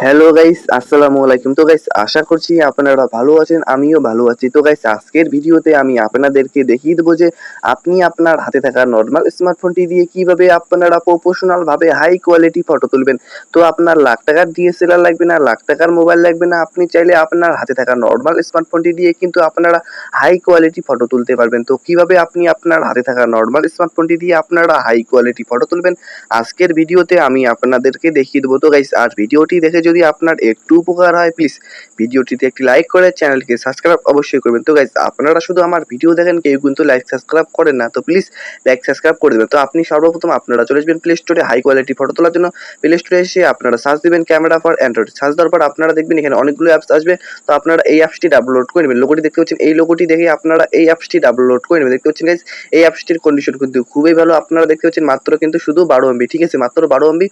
Hello guys, আসসালামু আলাইকুম। তো গাইস আশা করছি আপনারা ভালো আছেন, আমিও ভালো আছি। তো গাইস আজকের ভিডিওতে আমি আপনাদেরকে দেখিয়ে দেবো যে আপনি আপনার হাতে থাকা নরমাল স্মার্টফোনটি দিয়ে কিভাবে আপনারা প্রফেশনাল ভাবে হাই কোয়ালিটি ফটো তুলবেন। তো আপনার লাখ টাকার ডিএসএলআর লাগবে না, লাখ টাকার মোবাইল লাগবে না। আপনি চাইলে আপনার হাতে থাকা নরমাল স্মার্টফোনটি দিয়ে কিন্তু আপনারা হাই কোয়ালিটি ফটো তুলতে পারবেন। তো কিভাবে আপনি আপনার হাতে থাকা নরমাল স্মার্টফোনটি দিয়ে আপনারা হাই কোয়ালিটি ফটো তুলবেন, আজকের ভিডিওতে আমি আপনাদেরকে দেখিয়ে দেবো। তো গাইস আর ভিডিওটি দেখে যদি আপনার একটু উপকার হয়, প্লিজ ভিডিওটিতে একটি লাইক করে চ্যানেলকে সাবস্ক্রাইব অবশ্যই করবেন। তো গাইস আপনারা শুধু আমার ভিডিও দেখেন, কেউ কিন্তু লাইক সাবস্ক্রাইব করেন না, তো প্লিজ লাইক সাবস্ক্রাইব করে দেবেন। তো আপনি সর্বপ্রথম আপনারা চলে আসবেন প্লে স্টোরে হাই কোয়ালিটি ফটো তোলার জন্য। প্লে স্টোরে এসে আপনারা সার্চ দিবেন ক্যামেরা ফর অ্যান্ড্রয়েড। সার্চ দেওয়ার পর আপনারা দেখবেন এখানে অনেকগুলো অ্যাপস আসবে। তো আপনারা এই অ্যাপসটি ডাউনলোড করে নেবেন। লোগোটি দেখতে পাচ্ছেন, এই লোগোটি দেখে আপনারা এই অ্যাপসটি ডাউনলোড করে নেবেন। দেখতে পাচ্ছেন গাইস এই অ্যাপসটির কন্ডিশন কিন্তু খুবই ভালো। আপনারা দেখতে পাচ্ছেন মাত্র কিন্তু শুধু 12 MB, ঠিক আছে, মাত্র 12 MB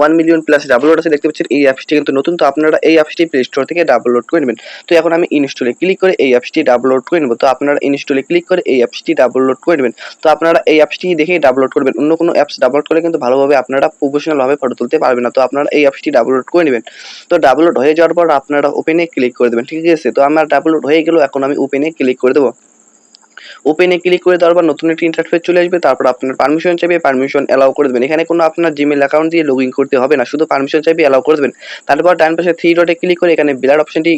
1 মিলিয়ন প্লাস ডাউনলোড আছে। দেখতে পাচ্ছেন এই অ্যাপসটি কিন্তু নতুন। তো আপনারা এই অ্যাপসটি প্লে স্টোর থেকে ডাউনলোড করে নেবেন। তো এখন আমি ইনস্টলে ক্লিক করে এই অ্যাপসটি ডাউনলোড করে নেব। তো আপনারা ইনস্টলে ক্লিক করে এই অ্যাপসটি ডাউনলোড করে নেবেন। তো আপনারা এই অ্যাপসটি দেখেই ডাউনলোড করবেন। অন্য কোনো অ্যাপস ডাউনলোড করলে কিন্তু ভালোভাবে আপনারা প্রফেশনাল ভাবে ফটো তুলতে পারবেন না। তো আপনারা এই অ্যাপসটি ডাউনলোড করে নেবেন। তো ডাউনলোড হয়ে যাওয়ার পর আপনারা ওপেনে ক্লিক করে দেবেন, ঠিক আছে। তো আমার ডাউনলোড হয়ে গেল, এখন আমি ওপেনে ক্লিক করে দেবো। ওপেনে ক্লিক করে দেওয়ার পর নতুন একটি ইন্টারফেস চলে আসবে। তারপর আপনার পারমিশন চাইবে, পারমিশন অ্যালাউ করে দেবেন। এখানে কোনো আপনার জিমেল অ্যাকাউন্ট দিয়ে লগ ইন করতে হবে না, শুধু পারমিশন চাইবে, অ্যালাউ করে দেবেন। তারপর ডান পাশে থ্রি ডটে ক্লিক করে এখানে ব্লার অপশনটি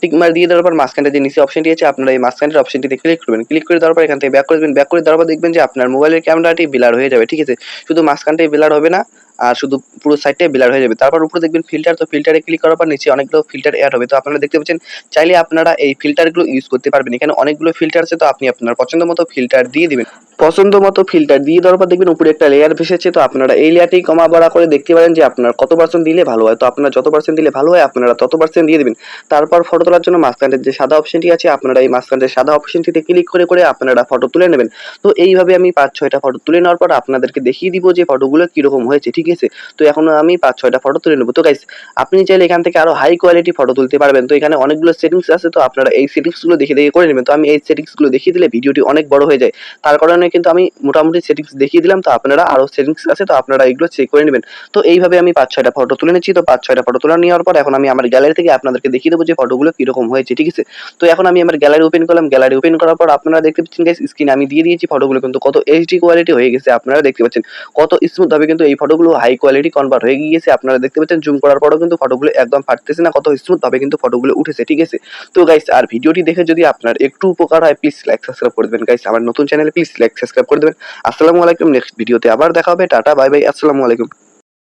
টিক মার্ক দিয়ে দেওয়ার পর মাঝখানে যে নিচে অপশনটি আছে আপনারা এই মাঝখানের অপশনটিতে ক্লিক করবেন। ক্লিক করে দেওয়ার পর এখান থেকে ব্যাক করে দেবেন। ব্যাক করে দেওয়ার পর দেখবেন যে আপনার মোবাইলের ক্যামেরাটি ব্লার হয়ে যাবে, ঠিক আছে। শুধু মাঝখানটাই ব্লার হবে না, আর শুধু পুরো সাইডটাই ব্লার হয়ে যাবে। তারপর উপরে দেখবেন ফিল্টার, তো ফিল্টারে ক্লিক করার পর নিচে অনেকগুলো ফিল্টার অ্যাড হবে। তো আপনারা দেখতে পাচ্ছেন চাইলে আপনারা এই ফিল্টারগুলো ইউজ করতে পারবেন। এখানে অনেকগুলো ফিল্টার আছে, তো আপনি আপনার পছন্দ মতো ফিল্টার দিয়ে দিবেন। পছন্দ মতো ফিল্টার দিয়ে দেওয়ার পর দেখবেন উপরে একটা লেয়ার ভেসেছে। তো আপনারা এই লেয়ারটি কমা বাড়া করে দেখতে পারেন যে আপনার কত পার্সেন্ট দিলে ভালো হয়। তো আপনারা যত পার্সেন্ট দিলে ভালো হয় আপনারা তত পার্সেন্ট দিয়ে দিবেন। তারপর ফটো তোলার জন্য মাঝখানের যে সাদা অপশনটি আছে আপনারা এই মাঝখানের সাদা অপশনটিতে ক্লিক করে করে আপনারা ফটো তুলে নেবেন। তো এইভাবে আমি 5-6টা ফটো তুলে নেওয়ার পর আপনাদেরকে দেখিয়ে দিব যে ফটোগুলো কিরকম হয়েছে, ঠিক আছে। তো এখন আমি 5-6টা ফটো তুলে নেব। তো গাইস আপনি চাইলে এখান থেকে আরো হাই কোয়ালিটি ফটো তুলতে পারবেন। তো এখানে অনেকগুলো সেটিংস আছে, তো আপনারা এই সেটিংসগুলো দেখে দেখে করে নেবেন। তো আমি এই সেটিংসগুলো দেখিয়ে দিলে ভিডিওটি অনেক বড় হয়ে যায়, তার কারণে কিন্তু আমি মোটামুটি সেটিংস দেখিয়ে দিলাম। তো আপনারা আরো সেটিংস আছে, তো আপনারা এগুলো চেক করে নেবেন। তো এইভাবে আমি 5-6টা ফটো তুলে নিচ্ছি। তো 5-6টা ফটো তুলে নেওয়ার পর এখন আমি আমার গ্যালারি থেকে আপনাদেরকে দেখিয়ে দেবো যে ফটোগুলো কিরকম হয়েছে, ঠিক আছে। তো এখন আমি আমার গ্যালারি ওপেন করলাম। গ্যালারি ওপেন করার পর আপনারা দেখতে পাচ্ছেন গাইস স্ক্রিনে আমি দিয়ে দিয়েছি ফটোগুলো কিন্তু কত এইচডি কোয়ালিটি হয়ে গেছে। আপনারা দেখতে পাচ্ছেন কত স্মুথ ভাবে কিন্তু এই ফটোগুলো হাই কোয়ালিটি কনভার্ট হয়ে গিয়েছে। আপনারা দেখতে পাচ্ছেন জুম করার পরও কিন্তু ফটোগুলো একদম ফাটতেছে না, কত স্মুথ ভাবে কিন্তু ফটোগুলো উঠেছে, ঠিক আছে। তো গাইস আর ভিডিওটি দেখে যদি আপনার একটু উপকার হয়, প্লিজ লাইক সাবস্ক্রাইব করে দেবেন। গাইস আমার নতুন চ্যানেলে প্লিজ লাইক সাবস্ক্রাইব করে দেবেন। আসসালামু আলাইকুম। নেক্সট ভিডিওতে আবার দেখা হবে। টাটা, বাই বাই, আসসালামু আলাইকুম।